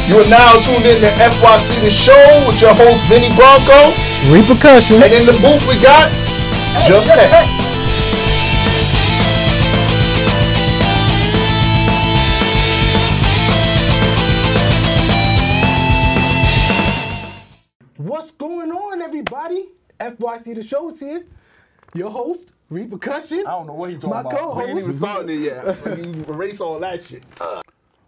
You are now tuned in to FYC The Show with your host, Vinny Bronco. Repercussion. And in the booth we got Just Tech. What's going on, everybody? FYC The Show is here. Your host, Repercussion. I don't know what he's talking about. My co-host. We ain't even started it yet. You erase all that shit.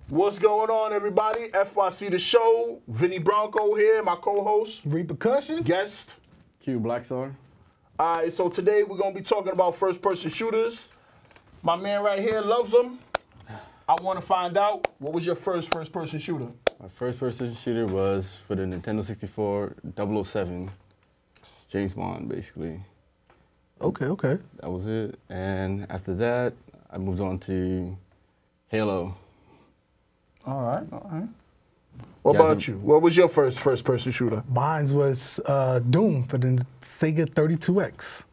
What's going on, everybody? FYC The Show. Vinny Bronco here, my co-host. Repercussion. Guest. Q Blackstar. All right, so today we're going to be talking about first-person shooters. My man right here loves them. I want to find out, what was your first-person shooter? My first-person shooter was for the Nintendo 64 007, James Bond, basically. Okay. That was it. And after that, I moved on to Halo. All right. What about you? What was your first-person shooter? Mine was Doom for the Sega 32X.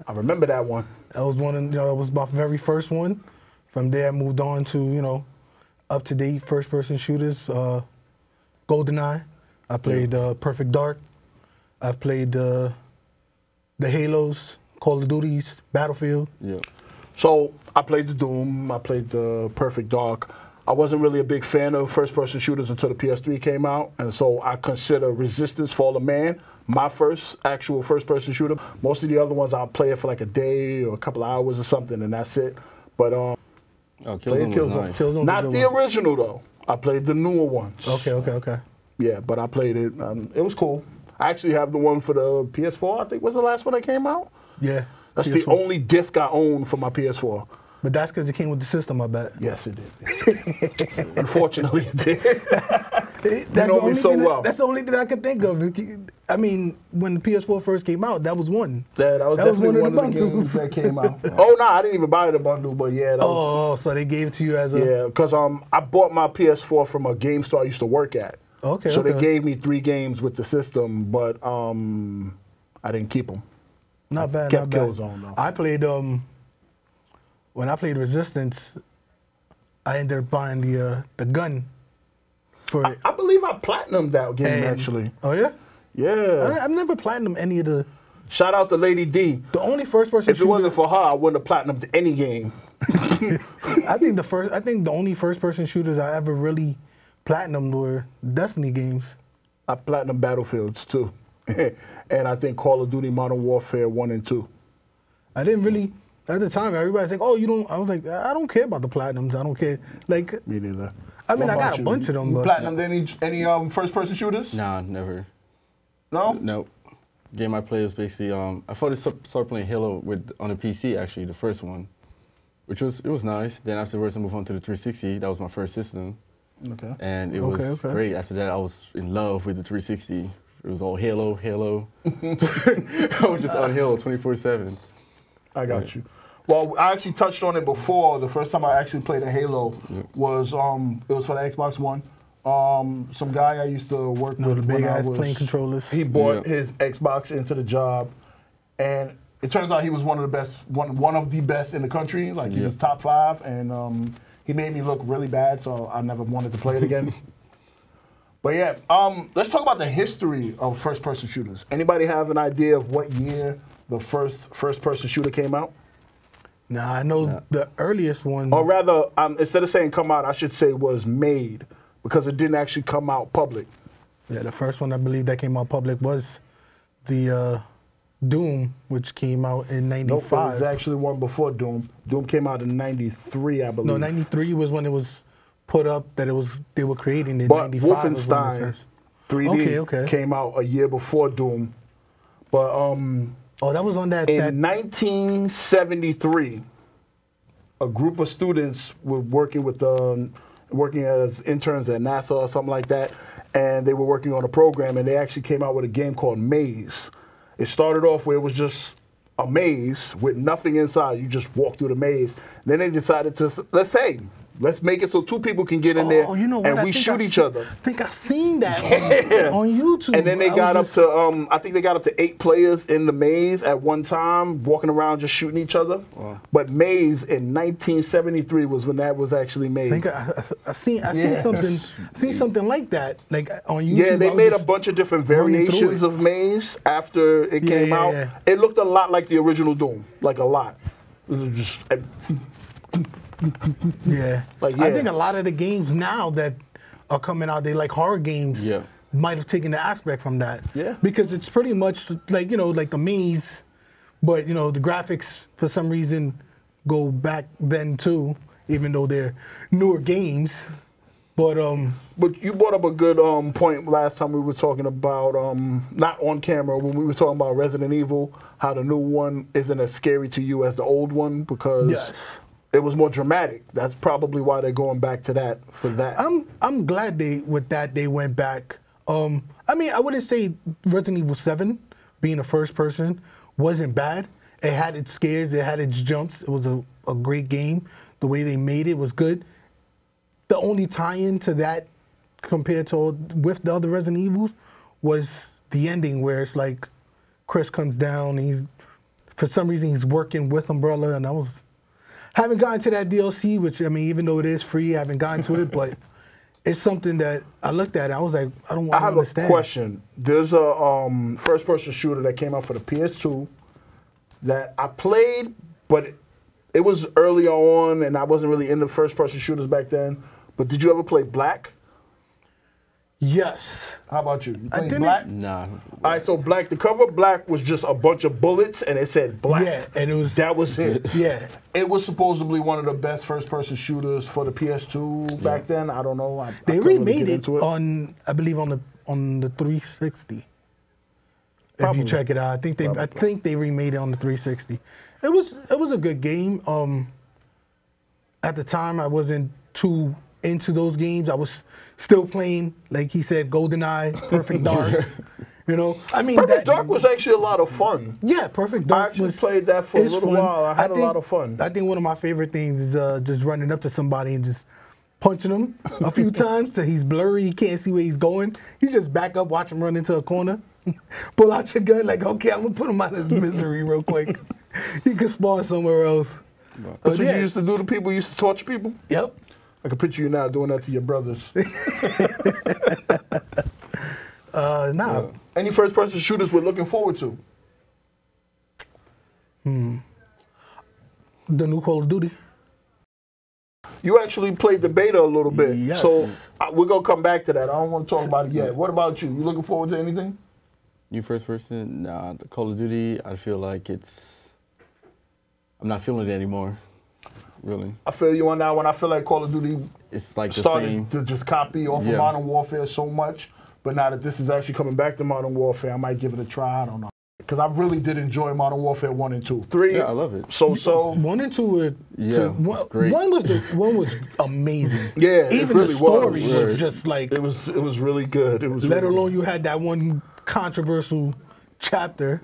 I remember that one. That was that was my very first one. From there, I moved on to, up-to-date first-person shooters. GoldenEye. I played Perfect Dark. I've played the Halos, Call of Duties, Battlefield. Yeah. So I played the Doom. I played the Perfect Dark. I wasn't really a big fan of first-person shooters until the PS3 came out, and so I consider Resistance: Fall of Man my first actual first-person shooter. Most of the other ones I'll play it for like a day or a couple of hours or something, and that's it. But Killzone was nice. Killzone's not the original though. I played the newer ones. Okay. Yeah, but I played it. It was cool. I actually have the one for the PS4. I think was the last one that came out. Yeah. That's PS4. the only disc I own for my PS4. But that's because it came with the system, I bet. Yes, it did. Unfortunately, it did. That's know me so well. That's the only thing I could think of. I mean, when the PS4 first came out, that was one. Yeah, that was definitely one of the games that came out. Oh, no, I didn't even buy the bundle, but yeah. That was, so they gave it to you as a... Yeah, because I bought my PS4 from a game store I used to work at. Okay, So they gave me 3 games with the system, but I didn't keep them. Not bad, kept not bad. Killzone, though. I played, when I played Resistance, I ended up buying the gun for it. I believe I platinumed that game, actually. Oh, yeah? Yeah. I've never platinumed any of the... Shout out to Lady D. The only first-person shooter... If it wasn't for her, I wouldn't have platinumed any game. I think the only first-person shooters I ever really platinumed were Destiny games. I platinumed Battlefields, too. And I think Call of Duty Modern Warfare 1 and 2. I didn't really... At the time, everybody's like, "Oh, you don't." I was like, "I don't care about the platinums. I don't care." Like, me neither. I mean, I got a bunch of them. You but platinumed any first-person shooters? Nah, never. No. Nope. Game I played was basically I started playing Halo on the PC actually, the first one, it was nice. Then afterwards I moved on to the 360. That was my first system. Okay. And it was great. After that, I was in love with the 360. It was all Halo. I was just on Halo 24/7. I got you. Well, I actually touched on it before. The first time I actually played a Halo was it was for the Xbox One. Some guy I used to work with, the big guys playing controllers. He bought his Xbox into the job, and it turns out he was one of the best in the country. Like he was top 5, and he made me look really bad, so I never wanted to play it again. But yeah, let's talk about the history of first-person shooters. Anybody have an idea of what year the first-person shooter came out? Nah, I know the earliest one. Or rather, instead of saying come out, I should say was made, because it didn't actually come out public. Yeah, the first one I believe that came out public was the Doom, which came out in '95. Nope, there was actually one before Doom. Doom came out in '93, I believe. No, '93 was when it was put up that they were creating it. But Wolfenstein 3D came out a year before Doom. But that was on that. In 1973, a group of students were working as interns at NASA or something like that, and they were working on a program, and they actually came out with a game called Maze. It started off where it was just a maze with nothing inside. You just walk through the maze. Then they decided to, let's say, Let's make it so 2 people can get in there you know what? and I we think shoot each other. I think I've seen that Yeah. on YouTube. And then they got up to, I think they got up to 8 players in the maze at one time, walking around just shooting each other. Wow. But maze in 1973 was when that was actually made. I seen something like that, like on YouTube. Yeah, they made a bunch of different variations of maze after it came out. Yeah. It looked a lot like the original Doom, like a lot. It was just. Yeah. Like, I think a lot of the games now that are coming out, they like horror games. Yeah. Might have taken the aspect from that. Yeah. Because it's pretty much like, you know, like the maze, but, you know, the graphics for some reason go back then too, even though they're newer games. But you brought up a good point last time we were talking about, not on camera, when we were talking about Resident Evil, how the new one isn't as scary to you as the old one because it was more dramatic. That's probably why they're going back to that for that. I'm glad they went back. I mean, I wouldn't say Resident Evil 7 being a first person wasn't bad. It had its scares, it had its jumps. It was a great game. The way they made it was good. The only tie-in to that compared to with the other Resident Evils was the ending where it's like Chris comes down and for some reason he's working with Umbrella, and haven't gotten to that DLC, which, I mean, even though it is free, I haven't gotten to it, but it's something that I looked at and I was like, I don't understand. I have a question. There's a first-person shooter that came out for the PS2 that I played, but it was earlier on and I wasn't really into first-person shooters back then. But did you ever play Black? Yes. How about you? You I played didn't. Black? Nah. All right, so Black, the cover of Black was just a bunch of bullets and it said Black. Yeah, and that was it. Yeah. It was supposedly one of the best first-person shooters for the PS2 back then. I don't know. They remade it on, I believe, on the 360. Probably. If you check it out, I think they remade it on the 360. It was a good game. At the time, I wasn't too into those games. I was still playing, like he said, GoldenEye, Perfect Dark. You know, I mean, Perfect Dark was actually a lot of fun. Yeah, Perfect Dark. I actually played that for a little while. I had a lot of fun. I think one of my favorite things is just running up to somebody and just punching him a few times till he's blurry. He can't see where he's going. You just back up, watch him run into a corner, pull out your gun, like, okay, I'm gonna put him out of his misery real quick. He can spawn somewhere else. That's what you used to do to people? You used to torture people? Yep. I can picture you now doing that to your brothers. Nah. Any first-person shooters we're looking forward to? The new Call of Duty. You actually played the beta a little bit. Yes. So we're going to come back to that. I don't want to talk about it yet. What about you? You looking forward to anything? New first person? Nah, the Call of Duty, I feel like I'm not feeling it anymore, really. I feel you on that one. I feel like Call of Duty it's like started to just copy off of Modern Warfare so much. But now that this is actually coming back to Modern Warfare, I might give it a try. I don't know. Because I really did enjoy Modern Warfare 1 and 2. 3, yeah, I love it. So 1 and 2 were great. One was amazing. Yeah, even really the story was. was just like it was really good. It was let alone you had that one controversial chapter.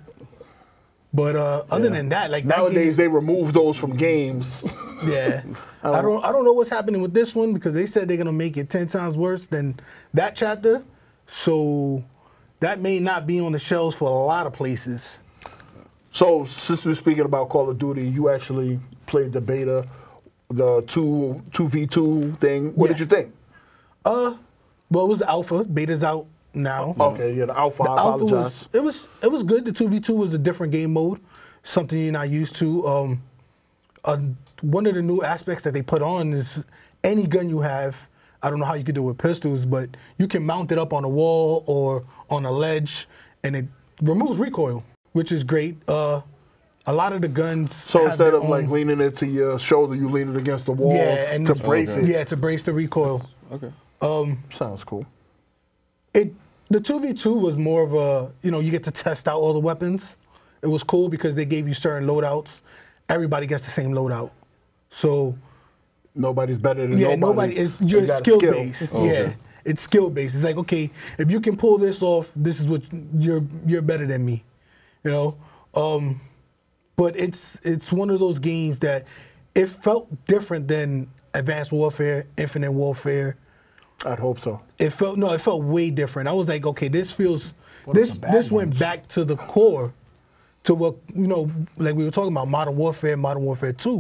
But other than that, like nowadays they remove those from games. Yeah, I don't know what's happening with this one because they said they're gonna make it 10 times worse than that chapter. So that may not be on the shelves for a lot of places. So since we're speaking about Call of Duty, you actually played the beta, the 2v2 thing. What did you think? Well, it was the alpha. Beta's out now. Okay, yeah, the alpha. I apologize. It was good. The 2v2 was a different game mode, something you're not used to. One of the new aspects that they put on is any gun you have. I don't know how you could do it with pistols, but you can mount it up on a wall or on a ledge, and it removes recoil, which is great. A lot of the guns. So instead of like leaning it to your shoulder, you lean it against the wall to brace it. Yeah, to brace the recoil. Okay. Sounds cool. The 2v2 was more of a, you get to test out all the weapons. It was cool because they gave you certain loadouts. Everybody gets the same loadout. So nobody's better than nobody. Nobody is you're skill based. Oh, yeah. okay. It's skill based. It's like, okay, if you can pull this off, this is what you're better than me. But it's one of those games that it felt different than Advanced Warfare, Infinite Warfare. I'd hope so. It felt way different. I was like, okay, this feels, What are the bad this went ones? back to the core, to what, like we were talking about, Modern Warfare 2.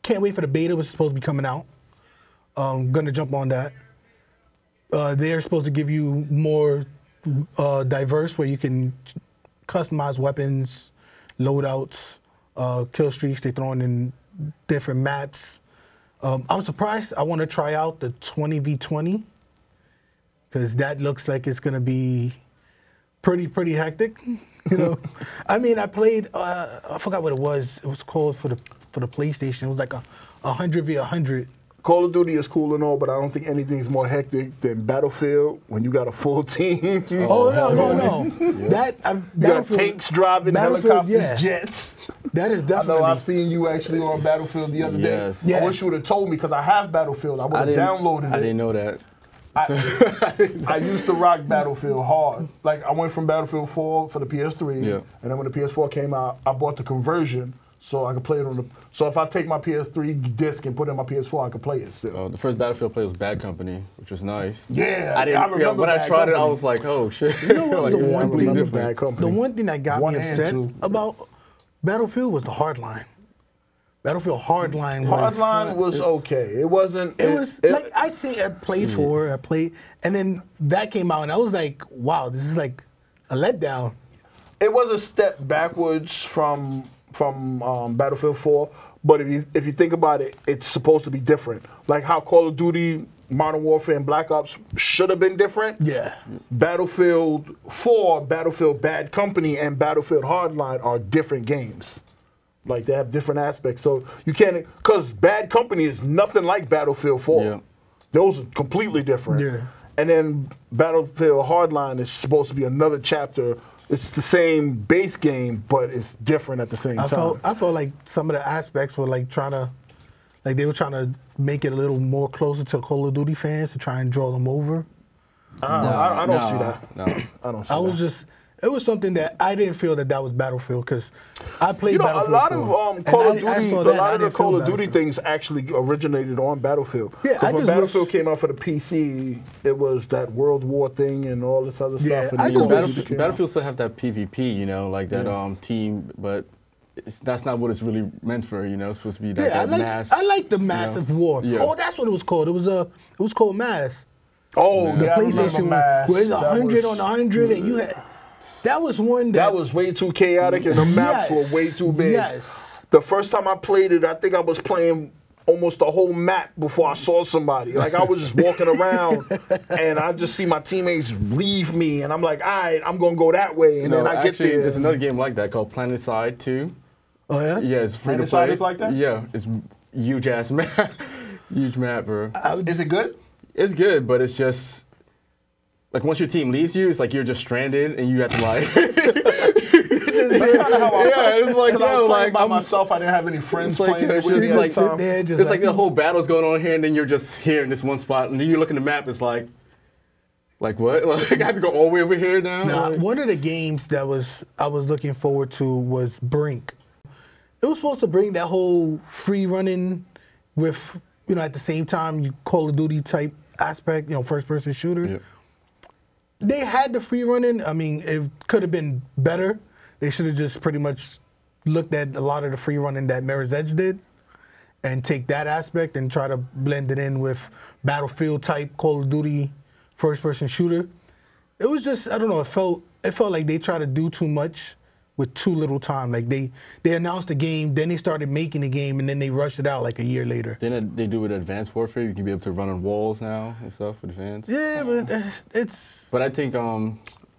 Can't wait for the beta, which is supposed to be coming out. Gonna jump on that. They're supposed to give you more diverse, where you can customize weapons, loadouts, kill streaks. They're throwing in different maps. I'm surprised. I want to try out the 20v20 because that looks like it's gonna be pretty hectic. I mean, I played. I forgot what it was. It was called for the PlayStation. It was like a 100v100. Call of Duty is cool and all, but I don't think anything's more hectic than Battlefield when you got a full team. Oh no. Yeah. You got tanks driving, helicopters, jets. That is definitely. I know I've seen you actually on Battlefield the other day. Yeah. I wish you would have told me because I have Battlefield. I would have downloaded it. I didn't know that. I used to rock Battlefield hard. Like I went from Battlefield 4 for the PS3, and then when the PS4 came out, I bought the conversion. So I could play it on the. So if I take my PS3 disc and put it in my PS4, I could play it still. The first Battlefield play was Bad Company, which was nice. Yeah, I remember. Yeah, when I tried Company. it, I was like, oh shit. You know what was Bad the one thing that got me upset about Battlefield was the hardline. Battlefield hardline was okay. It wasn't. It was like I played, and then that came out, and I was like, wow, this is like a letdown. It was a step backwards from Battlefield 4, but if you think about it, it's supposed to be different. Like how Call of Duty, Modern Warfare, and Black Ops should have been different. Yeah. Battlefield 4, Battlefield Bad Company, and Battlefield Hardline are different games. Like they have different aspects. So you can't, because Bad Company is nothing like Battlefield 4. Yeah. Those are completely different. Yeah. And then Battlefield Hardline is supposed to be another chapter. It's the same base game, but it's different at the same time. I felt like some of the aspects were like they were trying to make it a little more closer to Call of Duty fans to try and draw them over. I don't see that. No. I don't see that. It was something that I didn't feel that was Battlefield because I played Battlefield. A lot of Call of Duty things actually originated on Battlefield. Yeah, because when Battlefield came out for the PC, it was that World War thing and all this other stuff. And Battlefield still have that PvP, like that team, but that's not what it's really meant for. It's supposed to be that mass. I like the massive war. Yeah. Oh, that's what it was called. It was called Mass. Oh, the yeah, PlayStation Mass. Where it's 100 on 100, and you had. That was one that was way too chaotic, and the maps were way too big. Yes. The first time I played it, I think I was playing almost the whole map before I saw somebody. Like I was just walking around, and I just see my teammates leave me, and I'm like, all right, I'm gonna go that way, and then I get there. There's another game like that called PlanetSide 2. Oh yeah. Yeah, it's free to play. PlanetSide is like that. Yeah, it's huge ass map, huge map, bro. Is it good? It's good, but it's just. Like once your team leaves you, it's like you're just stranded and you have to like. That's kind of how I felt. It's like I was playing by myself. I didn't have any friends playing with me. It's like the whole battle's going on here, and then you're just here in this one spot, and then you look at the map. It's like what? Like I have to go all the way over here now. Nah, one of the games that I was looking forward to was Brink. It was supposed to bring that whole free running with at the same time you Call of Duty type aspect, first person shooter. Yep. They had the free running. I mean, it could have been better. They should have just pretty much looked at a lot of the free running that Mirror's Edge did and take that aspect and try to blend it in with Battlefield type Call of Duty first person shooter. It was just, I don't know, it felt like they tried to do too much with too little time. Like they announced the game, then they started making the game, and then they rushed it out like a year later. Then they do with Advanced Warfare. You can be able to run on walls now and stuff with the fans. Yeah, but it's. But I think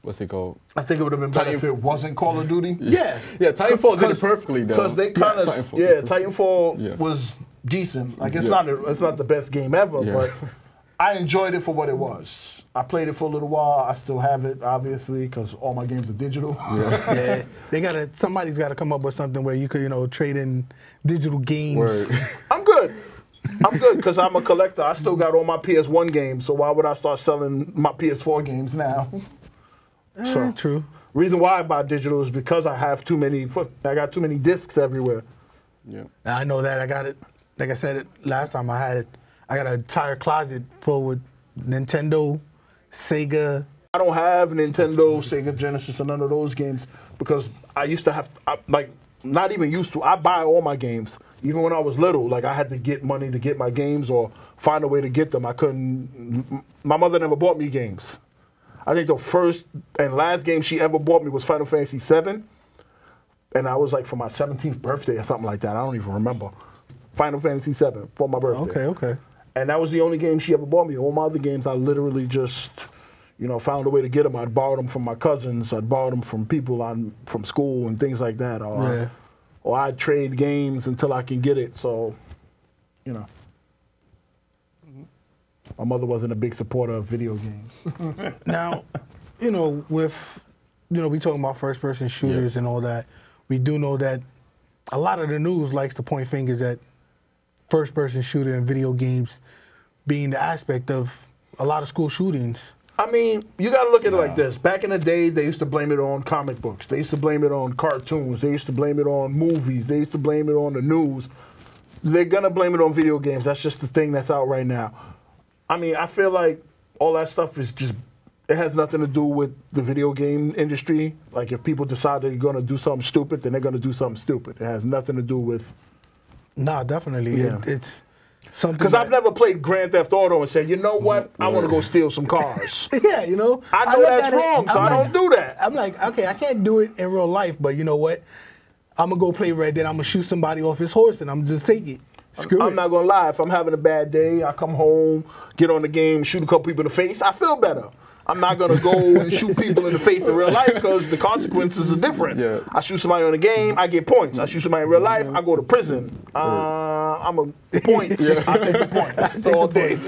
what's it called? I think it would have been better if it wasn't Call of Duty. Yeah. Yeah, Titanfall did it perfectly though. Because they kind of Titanfall was decent. Like it's not the best game ever, but I enjoyed it for what it was. I played it for a little while. I still have it, obviously, because all my games are digital. Yeah, somebody's got to come up with something where you could, trade in digital games. Word. I'm good because I'm a collector. I still got all my PS1 games, so why would I start selling my PS4 games now? True. Reason why I buy digital is because I have too many. I got too many discs everywhere. Yeah. I know that. I got it. like I said last time, I got an entire closet full with Nintendo, Sega. I don't have Nintendo, Sega Genesis, or none of those games because I used to have, not even used to. I buy all my games. Even when I was little, like I had to get money to get my games or find a way to get them. I couldn't. My mother never bought me games. I think the first and last game she ever bought me was Final Fantasy VII, and I was like for my 17th birthday or something like that. I don't even remember. Final Fantasy VII for my birthday. Okay. And that was the only game she ever bought me. All my other games, I literally just, found a way to get them. I'd borrow them from my cousins. I'd borrow them from people from school and things like that. Or I'd trade games until I can get it. So, my mother wasn't a big supporter of video games. Now, we talking about first-person shooters and all that. We do know that a lot of the news likes to point fingers at first-person shooter and video games being the aspect of a lot of school shootings. I mean, you got to look at it like this. Back in the day, they used to blame it on comic books. They used to blame it on cartoons. They used to blame it on movies. They used to blame it on the news. They're going to blame it on video games. That's just the thing that's out right now. I mean, I feel like all that stuff is just, it has nothing to do with the video game industry. Like, if people decide they're going to do something stupid, then they're going to do something stupid. It has nothing to do with... Nah, definitely. Yeah. It's something. Because I've never played Grand Theft Auto and said, you know what, I want to go steal some cars. Yeah, I know that's wrong, so I don't do that. I'm like, okay, I can't do it in real life, but you know what? I'm going to go play Red Dead. I'm going to shoot somebody off his horse, and I'm just take it. I'm not going to lie. If I'm having a bad day, I come home, get on the game, shoot a couple people in the face, I feel better. I'm not going to go and shoot people in the face in real life because the consequences are different. Yeah. I shoot somebody on the game, I get points. I shoot somebody in real life, I go to prison. I'm a point. I take the point. That's all day.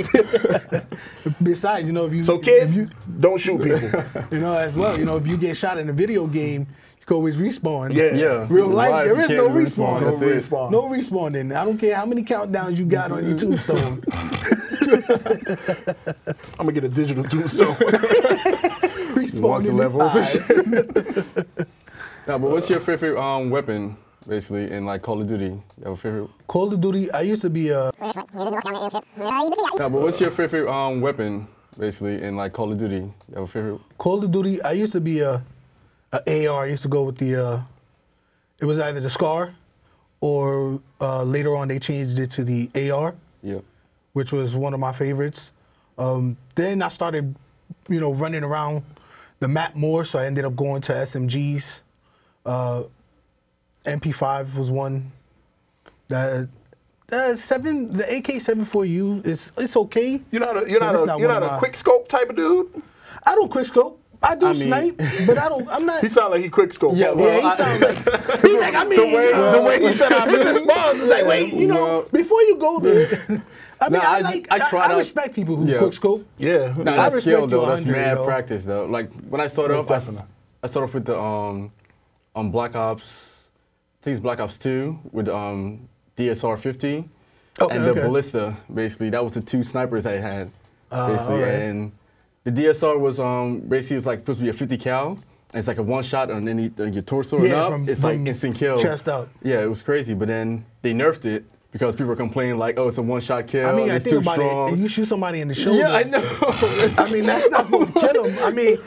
Besides, if you... So kids, don't shoot people. As well, if you get shot in a video game, you can always respawn. Yeah. Real life, there is no respawn. No respawning. I don't care how many countdowns you got on your tombstone. I'm gonna get a digital tombstone. Respawn to levels. Now, but what's your favorite weapon, basically, in like Call of Duty? You have a favorite? Call of Duty, I used to be a... Now, but what's your favorite weapon, basically, in like Call of Duty? You have a favorite? Call of Duty, I used to be a AR. I used to go with the... it was either the SCAR or later on they changed it to the AR. Yeah. Which was one of my favorites. Then I started, running around the map more, so I ended up going to SMGs. MP5 was one. The AK-74U it's okay. You're not a quick scope type of dude. I don't quick scope. I do snipe, but I'm not. He sound like he quick scope. Yeah, he sounds like. He's like, the way he said I'm in response is like, wait, before you go there. I respect people who quick scope. Yeah. No, that's skill though. That's mad practice though. Like when I started off, I started off with the on Black Ops. I think it's Black Ops 2 with DSR 50 and the Ballista. Basically, that was the two snipers I had. Basically, and the DSR was basically it's like supposed to be a 50 cal. And it's like a one shot and then your torso and up. It's like instant kill. Chest out. Yeah, it was crazy. But then they nerfed it. Because people were complaining like, oh, it's a one-shot kill. I mean, it's too strong. And you shoot somebody in the shoulder. Yeah, I know. I mean, that's not supposed to kill him. I mean,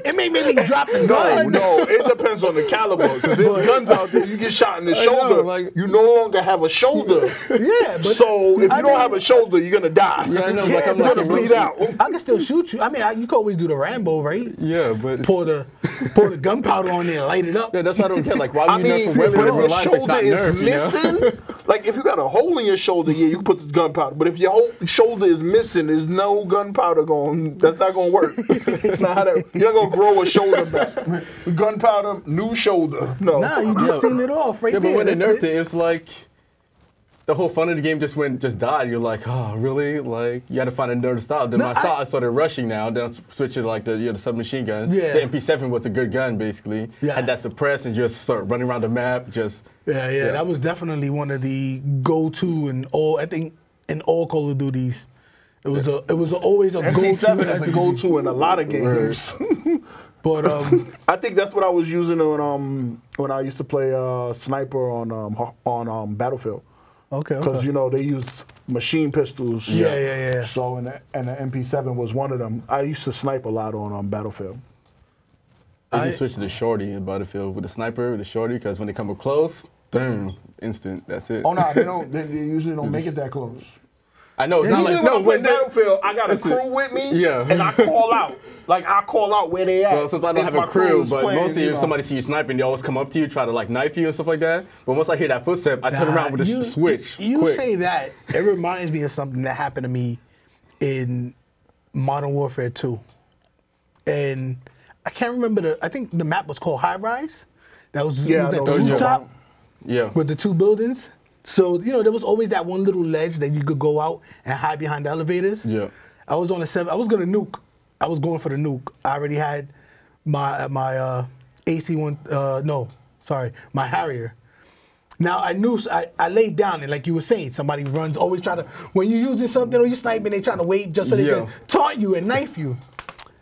it may make me drop the gun. No, it depends on the caliber. Because there's guns out there, you get shot in the shoulder, you no longer have a shoulder. Yeah, but so if you don't have a shoulder, you're gonna die. Yeah, I know. Yeah, I'm not bleed out. I can still shoot you. I mean, you can always do the Rambo, right? Yeah, but pour the gunpowder on there, and light it up. Yeah, that's why I don't get. Like, why would you nerf a weapon in real life? It's not nerf, like if you got a hole in your shoulder, yeah, you can put the gunpowder. But if your whole shoulder is missing, there's no gunpowder going. That's not going to work. It's not how that. You're not going to grow a shoulder back. Gunpowder, new shoulder. No. Nah, you just seen it off right there. Yeah, but when they nerfed it, it's like the whole fun of the game just died. You're like, oh, really? Like you had to find another style. Then I started rushing now. Then I switched to like the submachine gun. Yeah. The MP7 was a good gun basically. Yeah. Had that suppress and just start running around the map. Yeah. That was definitely one of the go-to in all. I think in all Call of Duties, it was always a go-to. MP7 is a go-to in a lot of games. But I think that's what I was using on when I used to play sniper on Battlefield. Okay. Because you know they used machine pistols. Yeah. So and the MP7 was one of them. I used to snipe a lot on Battlefield. I just switched to the shorty in Battlefield with the sniper, with the shorty, because when they come up close, boom, instant. That's it. Oh no, they don't. They usually don't make it that close. I know it's not like no. When Battlefield, I got a crew with me, and I call out. Like I call out where they at. Well, since I don't have a crew, but mostly if somebody sees you sniping, they always come up to you, try to like knife you and stuff like that. But once I hear that footstep, I turn around with a switch. You say that, it reminds me of something that happened to me in Modern Warfare 2. And I can't remember I think the map was called High Rise. That was the rooftop with the 2 buildings. So, you know, there was always that one little ledge that you could go out and hide behind the elevators. Yeah. I was on a 7. I was going to nuke. I was going for the nuke. I already had my AC-1, my Harrier. Now, I laid down, and like you were saying, somebody runs, always try to, when you're using something or you're sniping, they trying to wait just so they can taunt you and knife you.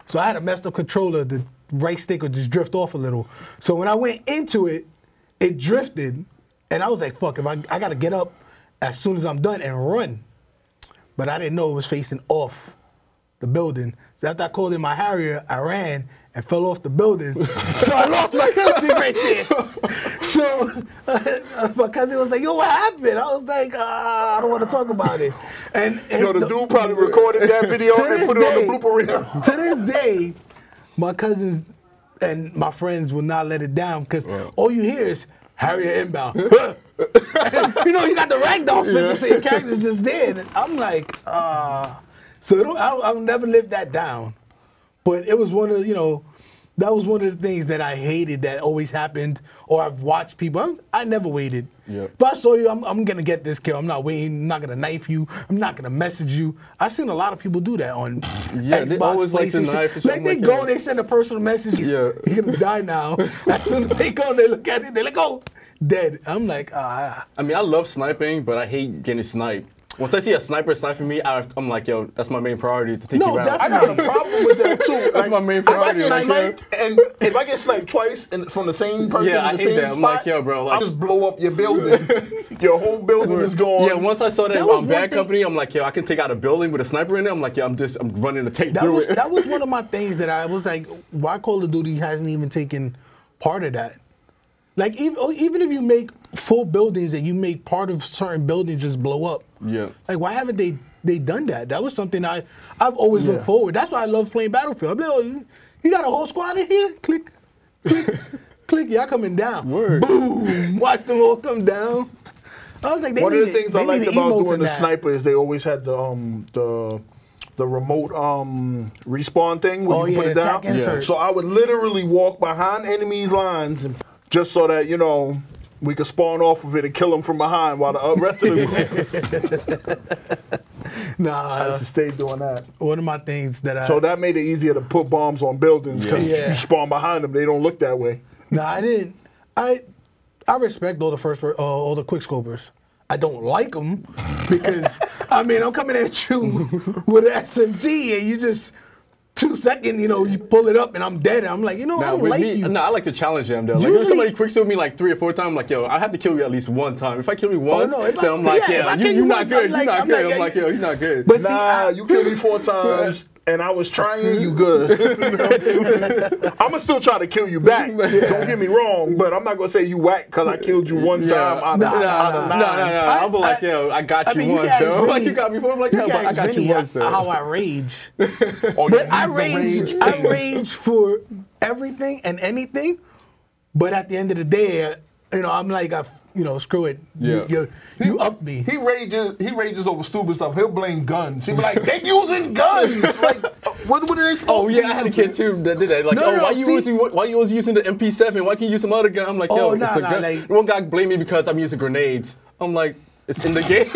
So I had a messed up controller. The right stick would just drift off a little. So when I went into it, it drifted. And I was like, fuck, if I got to get up as soon as I'm done and run. But I didn't know it was facing off the building. So after I called in my Harrier, I ran and fell off the building. So I lost my kill streak right there. So my cousin was like, yo, what happened? I was like, I don't want to talk about it. And the dude probably recorded that video and put it on the blooper reel. To this day, my cousins and my friends will not let it down because all you hear is, Harrier inbound. You know, you got the ragdoll physics, so your character's just dead. And I'm like, so I'll never live that down. But it was one of, you know, that was one of the things that I hated that always happened, or I've watched people. I never waited. Yep. If I saw you, I'm going to get this kill. I'm not waiting. I'm not going to knife you. I'm not going to message you. I've seen a lot of people do that on Xbox, they always like to knife. Like they go, they send a personal message. You're going to die now. As soon as they go, they look at it, they're like, oh, dead. I'm like, I mean, I love sniping, but I hate getting sniped. Once I see a sniper sniping me, I'm like, yo, that's my main priority to take you out. I got a problem with that too. That's my main priority. If I get sniped twice from the same person in the same spot, I'm like, yo, bro, like, I'll just blow up your building. Your whole building is gone. Yeah, once I saw that on Bad Company, I'm like, yo, I can take out a building with a sniper in it. I'm like, yo, I'm running to take through it. That was one of my things that I was like, why Call of Duty hasn't even taken part of that? Like, even if you make full buildings and you make part of certain buildings just blow up. Yeah. Like, why haven't they done that? That was something I've always looked forward. That's why I love playing Battlefield. I'm like, oh, you got a whole squad in here? Click, click, click. Y'all coming down. Word. Boom. Watch them all come down. I was like, one of the things I liked about doing the sniper is they always had the remote respawn thing where you put it down. Yeah. So I would literally walk behind enemies' lines just so that, you know, we could spawn off of it and kill them from behind while the rest of them. I used to stay doing that. One of my things that So that made it easier to put bombs on buildings because you spawn behind them. They don't look that way. No, I didn't. I respect all the quick scopers. I don't like them because, I mean, I'm coming at you with an SMG and you just 2 seconds, you know, you pull it up and I'm dead. And I'm like, you know, I don't like you. No, I like to challenge them though. Like, if somebody quickscope me like 3 or 4 times, I'm like, yo, I have to kill you at least one time. If I kill you once, then I'm like, yeah, you're not good. You're not good. I'm like, yo, you're not good. But nah, you killed me 4 times. And I was trying, you good. I'm going to still try to kill you back. Don't get me wrong, but I'm not going to say you whack because I killed you one time out of 9. No. I'll be like, yo, I got you once, though. Like, you got me before. I'm like, yo, but I got you once, though. How I rage. But I rage for everything and anything, but at the end of the day, you know, I'm like, you know, screw it. Yeah. You up me. He rages over stupid stuff. He'll blame guns. He'll be like, they're using guns. Like, what are they supposed to Oh, yeah, I had a kid, too, that did that. Like, why you always using the MP7? Why can't you use some other gun? I'm like, yo, it's a gun. Like, one guy blamed me because I'm using grenades. I'm like, it's in the game.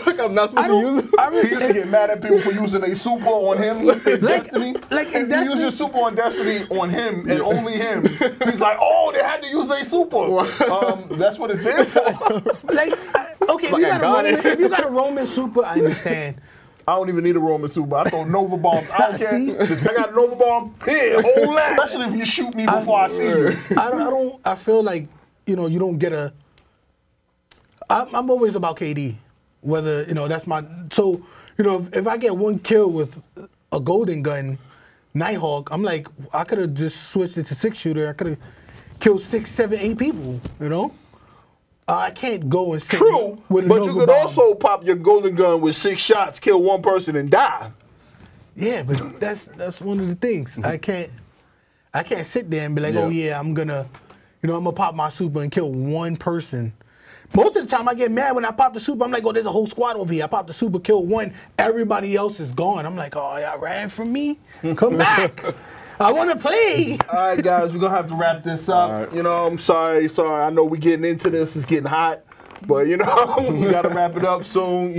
Like, I'm not supposed to use it. He used to get mad at people for using a super on him in Destiny. Like, if you use your super on Destiny on him and only him, he's like, oh, they had to use a super. That's what it's there for. Like, okay, if you got a Roman super, I understand. I don't even need a Roman super. I throw Nova bombs. I don't care. If I got a Nova bomb, here, hold that. Especially if you shoot me before I see you. I feel like, you know, you don't get I'm always about KD. Whether, that's my, so, if I get one kill with a golden gun, Nighthawk, I'm like, I could have just switched it to 6-shooter. I could have killed 6, 7, 8 people, I can't go and sit True, with a but you could bomb. also pop your golden gun with 6 shots, kill one person, and die. Yeah, but that's one of the things. I can't sit there and be like, oh yeah, I'm gonna pop my super and kill one person. Most of the time I get mad when I pop the super. I'm like, oh, there's a whole squad over here. I pop the super, kill one, everybody else is gone. I'm like, oh, y'all ran from me? Come back. I want to play. All right, guys, we're going to have to wrap this up. Right. I'm sorry. I know we're getting into this. It's getting hot. But, we got to wrap it up soon,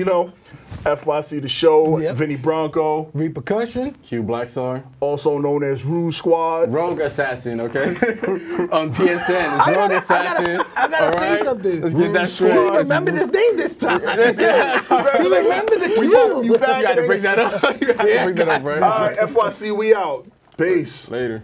FYC the show, Vinny Bronco. Repercussion. Q Blackstar. Also known as Rouge Squad. Rogue Assassin, okay? On PSN. It's Rogue Assassin. I gotta say something. Let's get that straight. Remember this name this time. Remember the Q. You got to bring that up. You got to bring that up, bro. All right, FYC, we out. Peace. Later.